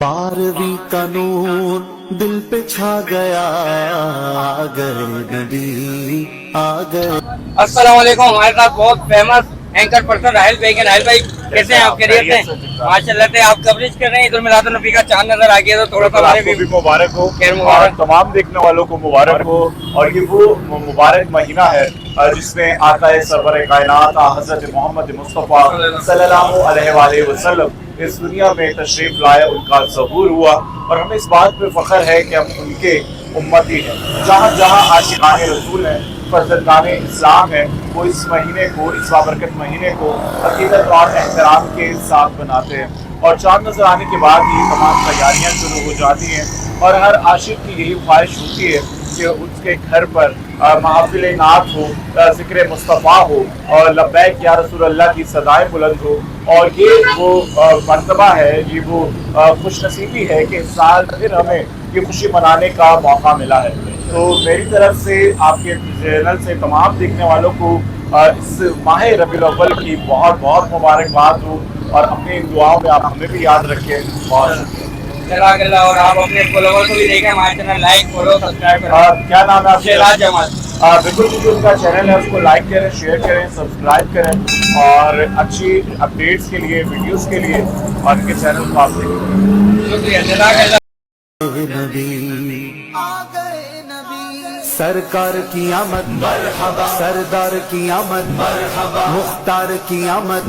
12वीं का नूर दिल पे छा गया, आ गए नबी आ गए। अस्सलाम वालेकुम। हमारे साथ बहुत फेमस एंकर पर्सन राहिल भाई हैं। राहिल भाई कैसे हैं आप? खैरियत से? माशाल्लाह से आप कवरेज कर रहे हैं। इधर मिलाद नबी का चांद नजर आ गया, तो थोड़ा सा हमारे आपको भी मुबारक हो खैर और मुबारक। तमाम देखने वालों को मुबारक हो। और ये वो मुबारक महीना है जिसमें आता है सरवर कायनात हजरत मोहम्मद मुस्तफ़ा सल्लल्लाहु अलैहि वसल्लम इस दुनिया में तशरीफ लाए, उनका ज़हूर हुआ। और हमें इस बात पे फ़ख्र है कि हम उनके उम्मती हैं। जहाँ जहाँ आशिकाने रसूल हैं, फर्जंदाने इस्लाम है, वो इस महीने को, इस बाबरकत महीने को अकीदत और एहतराम के साथ बनाते हैं। और चाँद नजर आने के बाद ये तमाम तैयारियाँ शुरू हो जाती हैं और हर आशिक की यही ख्वाहिश होती है कि उसके घर पर महफिल नात हो, ज़िक्र मुस्तफ़ा हो और लब्बैक या रसूल अल्लाह की सदाएं बुलंद हो। और ये वो मर्तबा है, ये वो खुश नसीबी है कि इस साल फिर हमें ये खुशी मनाने का मौका मिला है। तो मेरी तरफ से आपके चैनल से तमाम देखने वालों को इस माह रबीउल अव्वल की बहुत बहुत मुबारकबाद हो और अपनी इन दुआओं में आप हमें भी याद रखें। बहुत जज़ाकल्लाह। और आप अपने फॉलोवर को भी देखें, हमारे चैनल लाइक फॉलो सब्सक्राइब करें। क्या नाम है आपका? शेराज जमाल। बिल्कुल जो उनका चैनल है उसको लाइक करें, शेयर करें, सब्सक्राइब करें और अच्छी अपडेट्स के लिए, वीडियोस के लिए और इनके चैनल को आप देखें। शुक्रिया, जज़ाकल्लाह। नबी आ गए नबी, सरकार की आमद मरहबा, सरदार की आमद मरहबा, मुख्तार की आमद।